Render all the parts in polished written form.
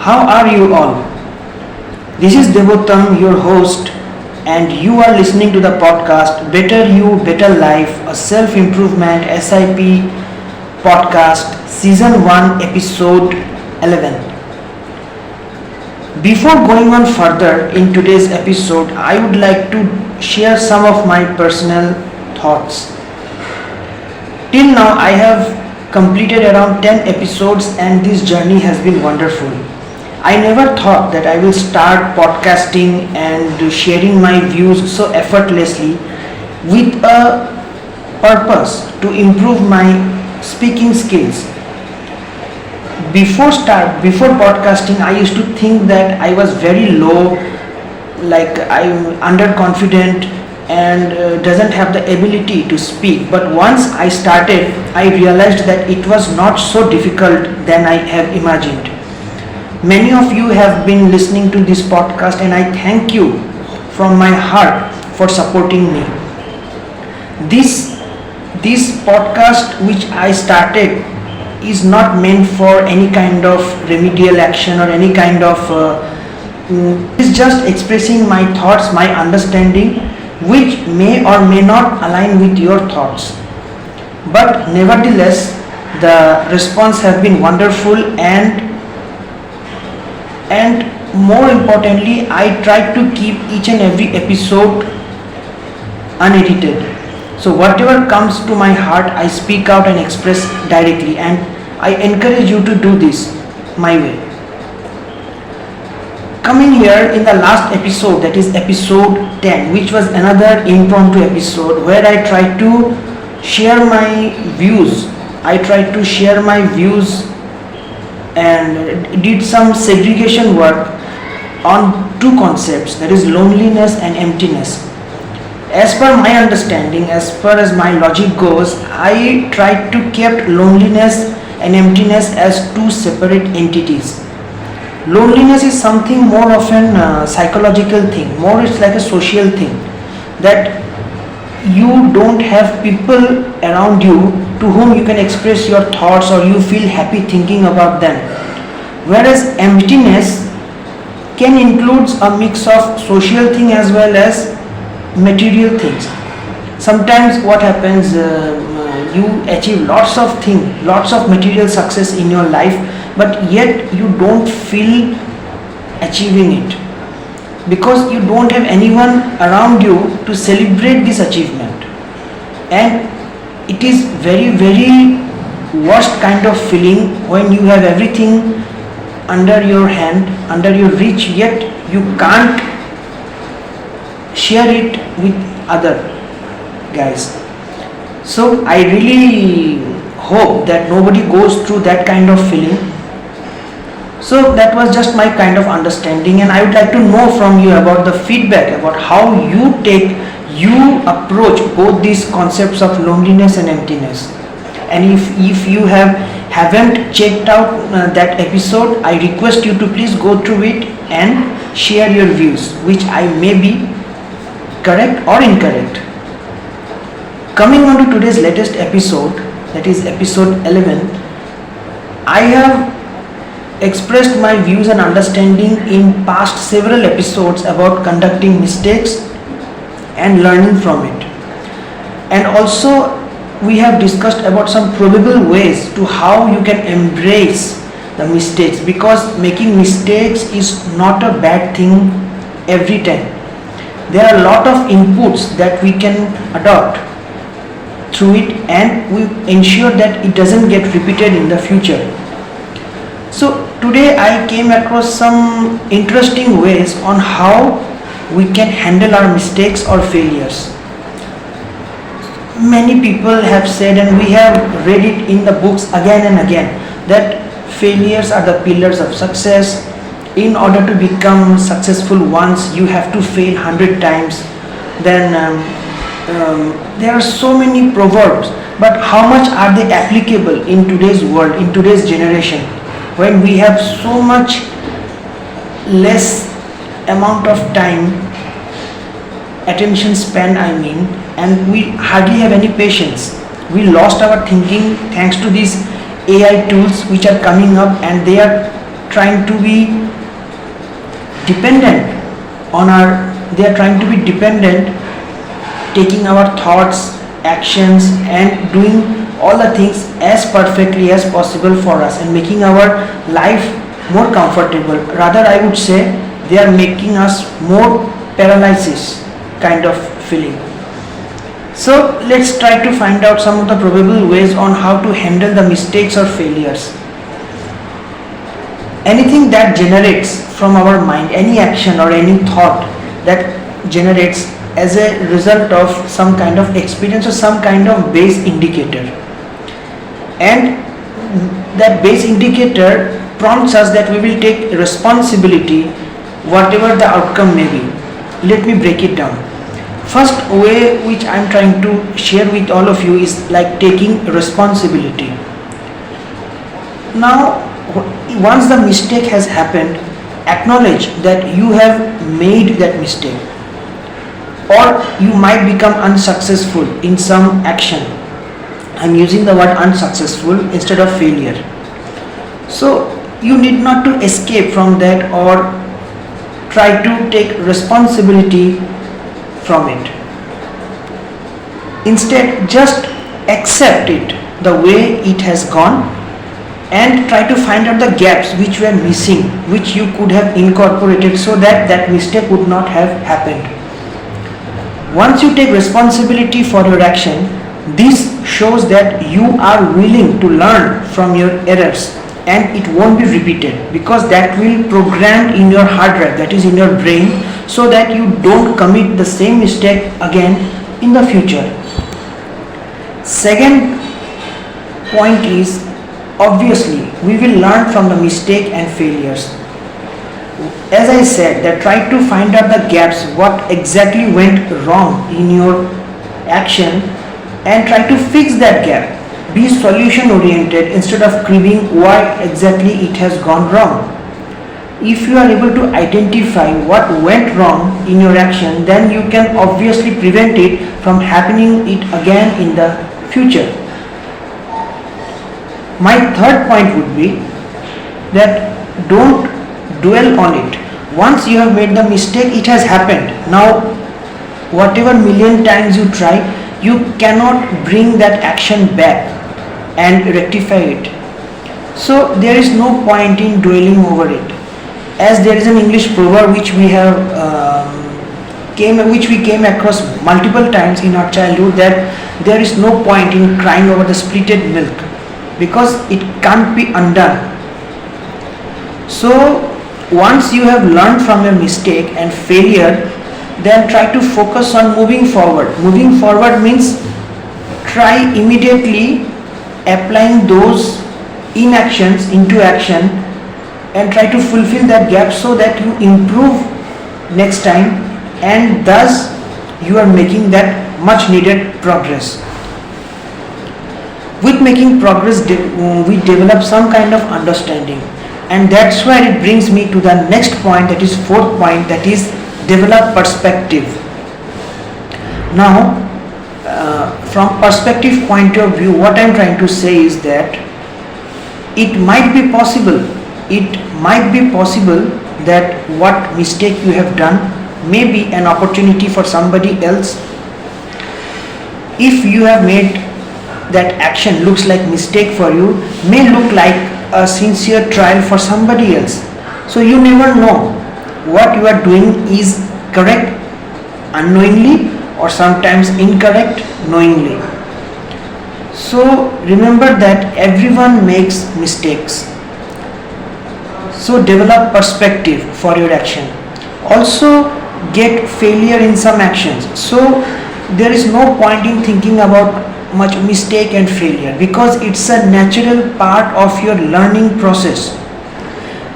How are you all? This is Devottam, your host, and you are listening to the podcast Better You, Better Life, a self improvement SIP podcast, season 1, episode 11. Before going on further in today's episode, I would like to share some of my personal thoughts. Till now, I have completed around 10 episodes, and this journey has been wonderful. I never thought that I will start podcasting and sharing my views so effortlessly with a purpose to improve my speaking skills. Before podcasting, I used to think that I was very low, like I'm underconfident and doesn't have the ability to speak. But once I started, I realized that it was not so difficult than I have imagined. Many of you have been listening to this podcast, and I thank you from my heart for supporting me. This podcast which I started is not meant for any kind of remedial action or any kind of it's just expressing my thoughts, my understanding, which may or may not align with your thoughts. But nevertheless, the response has been wonderful, and more importantly, I try to keep each and every episode unedited. So whatever comes to my heart, I speak out and express directly, and I encourage you to do this my way. Coming here in the last episode, that is episode 10, which was another impromptu episode where I tried to share my views. I tried to share my views and did some segregation work on two concepts, that is loneliness and emptiness. As per my understanding, as far as my logic goes, I tried to keep loneliness and emptiness as two separate entities. Loneliness is something more of an psychological thing, more it's like a social thing, that you don't have people around you to whom you can express your thoughts or you feel happy thinking about them. Whereas emptiness can include a mix of social thing as well as material things. Sometimes what happens, you achieve lots of things, lots of material success in your life, but yet you don't feel achieving it because you don't have anyone around you to celebrate this achievement. And it is very worst kind of feeling when you have everything under your hand, under your reach, yet you can't share it with other guys. So I really hope that nobody goes through that kind of feeling. So that was just my kind of understanding, and I would like to know from you about the feedback, about how you approach both these concepts of loneliness and emptiness. And if you haven't checked out that episode, I request you to please go through it and share your views, which I may be correct or incorrect. Coming on to today's latest episode, that is episode 11, I have expressed my views and understanding in past several episodes about conducting mistakes and learning from it. And also we have discussed about some probable ways to how you can embrace the mistakes, because making mistakes is not a bad thing every time. There are a lot of inputs that we can adopt through it, and we ensure that it doesn't get repeated in the future. So today I came across some interesting ways on how we can handle our mistakes or failures. Many people have said, and we have read it in the books again and again, that failures are the pillars of success. In order to become successful once, you have to fail 100 times. Then there are so many proverbs, but how much are they applicable in today's world, in today's generation, when we have so much less amount of time, attention span and we hardly have any patience. We lost our thinking thanks to these AI tools which are coming up, and they are trying to be dependent they are trying to be dependent, taking our thoughts, actions and doing all the things as perfectly as possible for us and making our life more comfortable. Rather, I would say they are making us more paralysis kind of feeling. So let's try to find out some of the probable ways on how to handle the mistakes or failures. Anything that generates from our mind, any action or any thought that generates as a result of some kind of experience or some kind of base indicator, and that base indicator prompts us that we will take responsibility whatever the outcome may be. Let me break it down. First way which I am trying to share with all of you is like taking responsibility. Now once the mistake has happened, acknowledge that you have made that mistake, or you might become unsuccessful in some action. I'm using the word unsuccessful instead of failure. So you need not to escape from that or try to take responsibility from it. Instead, just accept it the way it has gone and try to find out the gaps which were missing, which you could have incorporated so that that mistake would not have happened. Once you take responsibility for your action, this shows that you are willing to learn from your errors and it won't be repeated, because that will program in your hard drive, that is in your brain, so that you don't commit the same mistake again in the future. Second point is, obviously we will learn from the mistake and failures. As I said, that try to find out the gaps, what exactly went wrong in your action, and try to fix that gap. Be solution oriented instead of cribbing why exactly it has gone wrong. If you are able to identify what went wrong in your action, then you can obviously prevent it from happening it again in the future. My third point would be that don't dwell on it. Once you have made the mistake, it has happened. Now whatever million times you try, you cannot bring that action back and rectify it. So there is no point in dwelling over it. As there is an English proverb which we have which we came across multiple times in our childhood, that there is no point in crying over the spilled milk, because it can't be undone. So once you have learned from your mistake and failure, then try to focus on moving forward. Moving forward means try immediately applying those inactions into action and try to fulfill that gap so that you improve next time, and thus you are making that much needed progress. With making progress, we develop some kind of understanding, and that's where it brings me to the next point, that is fourth point, that is develop perspective. Now from perspective point of view, what I'm trying to say is that it might be possible that what mistake you have done may be an opportunity for somebody else. If you have made that action looks like mistake for you, may look like a sincere trial for somebody else. So you never know what you are doing is correct unknowingly or sometimes incorrect knowingly. So remember that everyone makes mistakes. So develop perspective for your action. Also get failure in some actions. So there is no point in thinking about much mistake and failure, because it's a natural part of your learning process.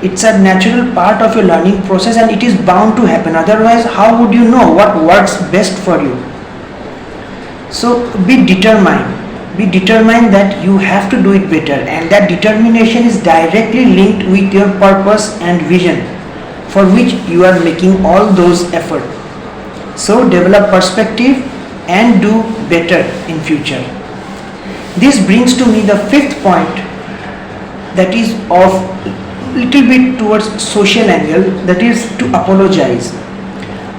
It's a natural part of your learning process and it is bound to happen. Otherwise, how would you know what works best for you? So be determined. Be determined that you have to do it better, and that determination is directly linked with your purpose and vision for which you are making all those efforts. So develop perspective and do better in future. This brings to me the fifth point, that is of little bit towards social angle, that is to apologize.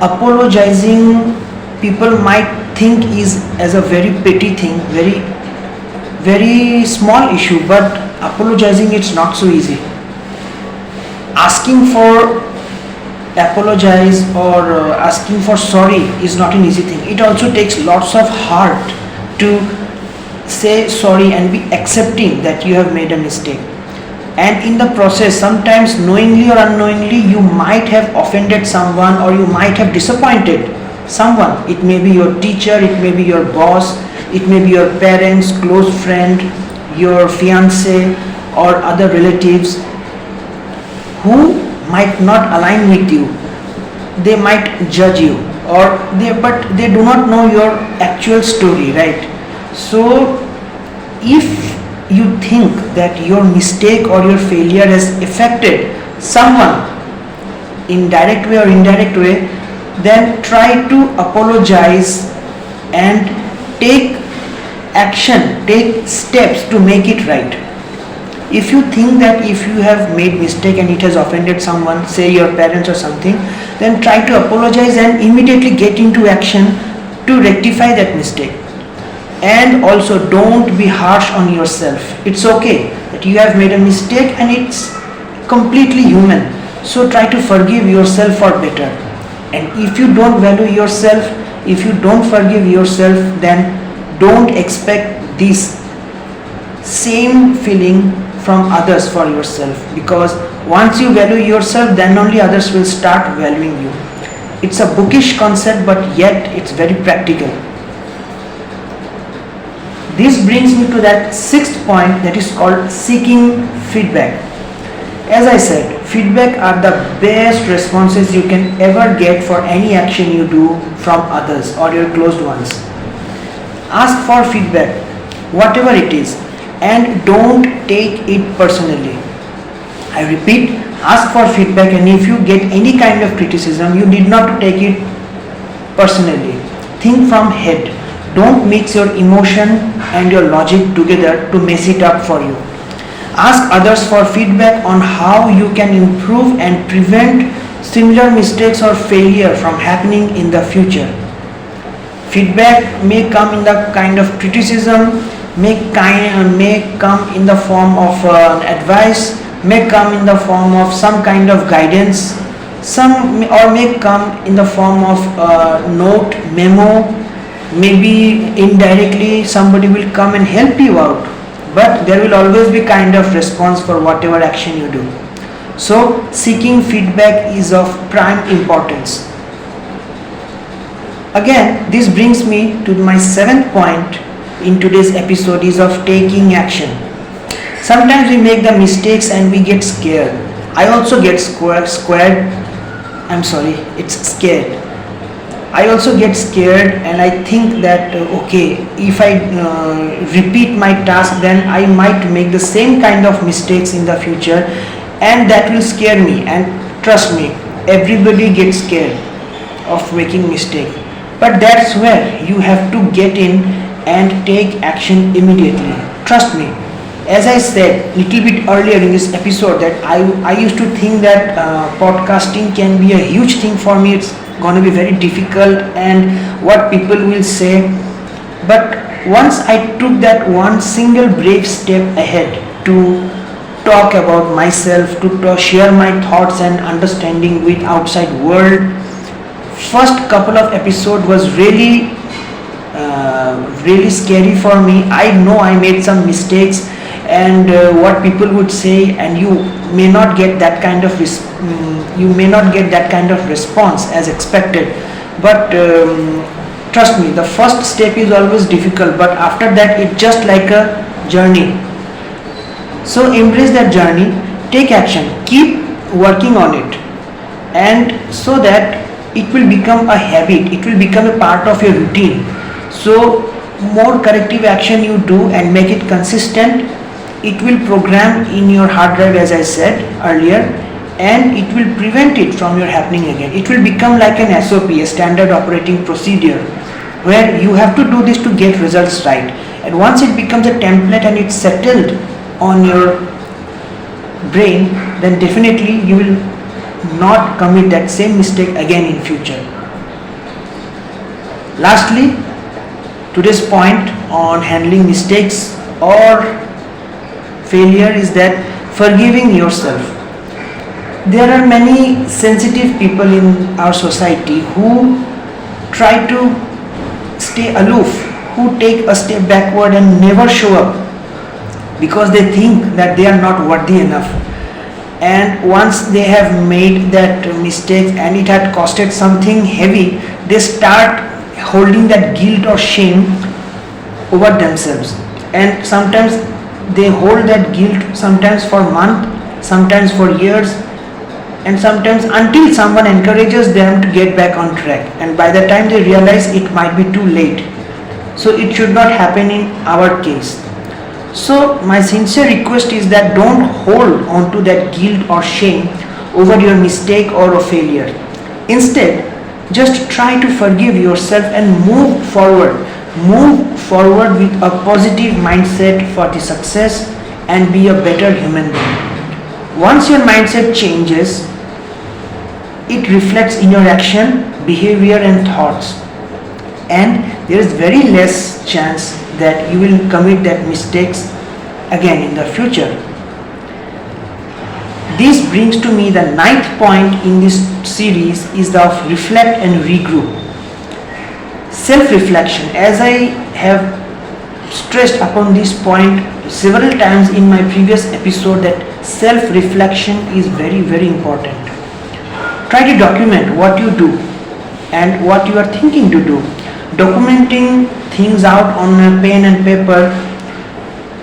Apologizing, people might think is as a very petty thing, very small issue, but apologizing it's not so easy. Asking for apologize or asking for sorry is not an easy thing. It also takes lots of heart to say sorry and be accepting that you have made a mistake. And in the process, sometimes knowingly or unknowingly, you might have offended someone or you might have disappointed someone. It may be your teacher, it may be your boss, it may be your parents, close friend, your fiance or other relatives who might not align with you. They might judge you, but they do not know your actual story, right? So if you think that your mistake or your failure has affected someone in direct way or indirect way, then try to apologize and take action, take steps to make it right. If you think that if you have made mistake and it has offended someone, say your parents or something, then try to apologize and immediately get into action to rectify that mistake. And also don't be harsh on yourself. It's okay that you have made a mistake and it's completely human. So try to forgive yourself for better. And if you don't value yourself, if you don't forgive yourself, then don't expect this same feeling from others for yourself, because once you value yourself, then only others will start valuing you. It's a bookish concept, but yet it's very practical. This brings me to that sixth point, that is called seeking feedback. As I said, feedback are the best responses you can ever get for any action you do from others or your closed ones. Ask for feedback, whatever it is, and don't take it personally. I repeat, ask for feedback, and if you get any kind of criticism, you need not to take it personally. Think from head. Don't mix your emotion and your logic together to mess it up for you. Ask others for feedback on how you can improve and prevent similar mistakes or failure from happening in the future. Feedback may come in the kind of criticism, may come in the form of advice, may come in the form of some kind of guidance, or may come in the form of note, memo. Maybe indirectly somebody will come and help you out, but there will always be kind of response for whatever action you do. So seeking feedback is of prime importance. Again, this brings me to my seventh point in today's episode, is of taking action. Sometimes we make the mistakes and we get scared. I also get scared. I also get scared and I think that okay, if I repeat my task, then I might make the same kind of mistakes in the future, and that will scare me. And trust me, everybody gets scared of making mistake. But that's where you have to get in and take action immediately. Trust me. As I said little bit earlier in this episode, that I used to think that podcasting can be a huge thing for me. It's going to be very difficult and what people will say. But once I took that one single brave step ahead to talk about myself, to share my thoughts and understanding with outside world, first couple of episodes was really scary for me. I know I made some mistakes and what people would say, and you may not get that kind of response as expected. But trust me, the first step is always difficult, but after that it's just like a journey. So embrace that journey, take action, keep working on it, and so that it will become a habit, it will become a part of your routine. So more corrective action you do and make it consistent, it will program in your hard drive, as I said earlier, and it will prevent it from your happening again. It will become like an SOP, a standard operating procedure, where you have to do this to get results right. And once it becomes a template and it's settled on your brain, then definitely you will not commit that same mistake again in future. Lastly, today's point on handling mistakes or failure is that forgiving yourself. There are many sensitive people in our society who try to stay aloof, who take a step backward and never show up because they think that they are not worthy enough. And once they have made that mistake and it had costed something heavy, they start holding that guilt or shame over themselves. And sometimes they hold that guilt, sometimes for months, sometimes for years, and sometimes until someone encourages them to get back on track, and by the time they realize it might be too late. So it should not happen in our case. So my sincere request is that don't hold on to that guilt or shame over your mistake or a failure. Instead, just try to forgive yourself and move forward. Move forward with a positive mindset for the success and be a better human being. Once your mindset changes, it reflects in your action, behavior and thoughts. And there is very less chance that you will commit that mistakes again in the future. This brings to me the ninth point in this series is the of reflect and regroup. Self-reflection, as I have stressed upon this point several times in my previous episode, that self-reflection is very, very important. Try to document what you do and what you are thinking to do. Documenting things out on a pen and paper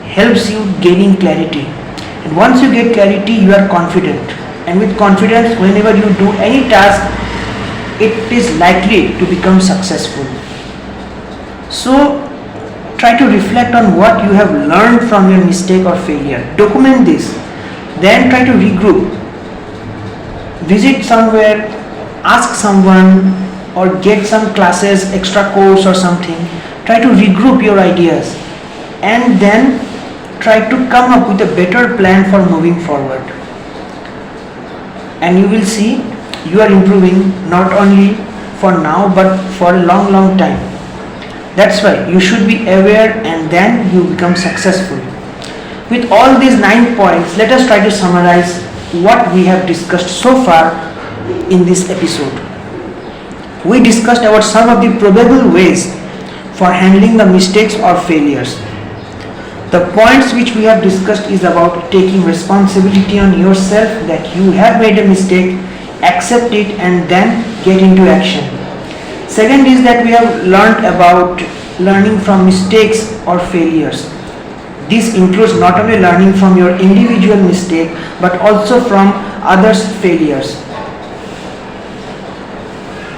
helps you gaining clarity. And once you get clarity, you are confident. And with confidence, whenever you do any task, it is likely to become successful. So try to reflect on what you have learned from your mistake or failure. Document this. Then try to regroup. Visit somewhere, ask someone, or get some classes, extra course or something. Try to regroup your ideas and then try to come up with a better plan for moving forward. And you will see you are improving not only for now but for a long, long time. That's why you should be aware and then you become successful. With all these 9 points, let us try to summarize what we have discussed so far in this episode. We discussed about some of the probable ways for handling the mistakes or failures. The points which we have discussed is about taking responsibility on yourself that you have made a mistake, accept it and then get into action. Second is that we have learned about learning from mistakes or failures. This includes not only learning from your individual mistake but also from others' failures.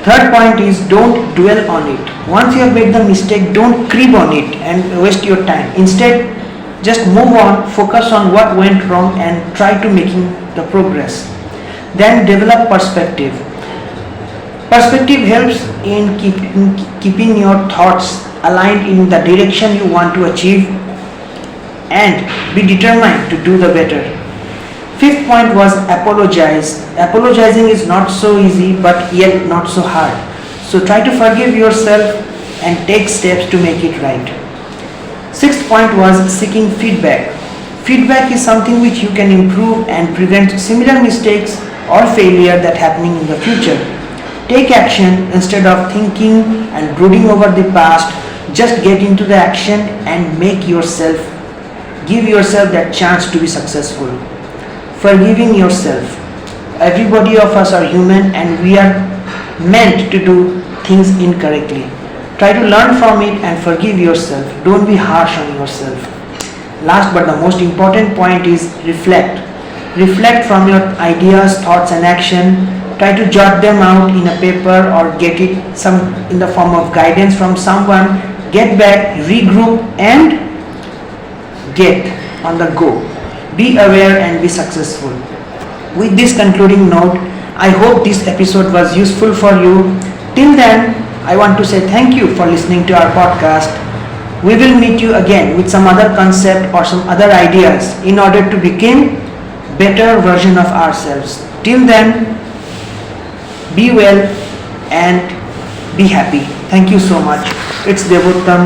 Third point is don't dwell on it. Once you have made the mistake, don't crib on it and waste your time. Instead, just move on, focus on what went wrong and try to making the progress. Then develop perspective. Perspective helps in keeping your thoughts aligned in the direction you want to achieve and be determined to do the better. Fifth point was apologize. Apologizing is not so easy but yet not so hard. So try to forgive yourself and take steps to make it right. Sixth point was seeking feedback. Feedback is something which you can improve and prevent similar mistakes or failure that happening in the future. Take action instead of thinking and brooding over the past. Just get into the action and give yourself that chance to be successful. Forgiving yourself. Everybody of us are human and we are meant to do things incorrectly. Try to learn from it and forgive yourself. Don't be harsh on yourself. Last but the most important point is reflect. Reflect from your ideas, thoughts and action. Try to jot them out in a paper or get it in the form of guidance from someone. Get back, regroup and get on the go. Be aware and be successful. With this concluding note, I hope this episode was useful for you. Till then, I want to say thank you for listening to our podcast. We will meet you again with some other concept or some other ideas in order to become better version of ourselves. Till then, be well and be happy. Thank you so much. It's Devottam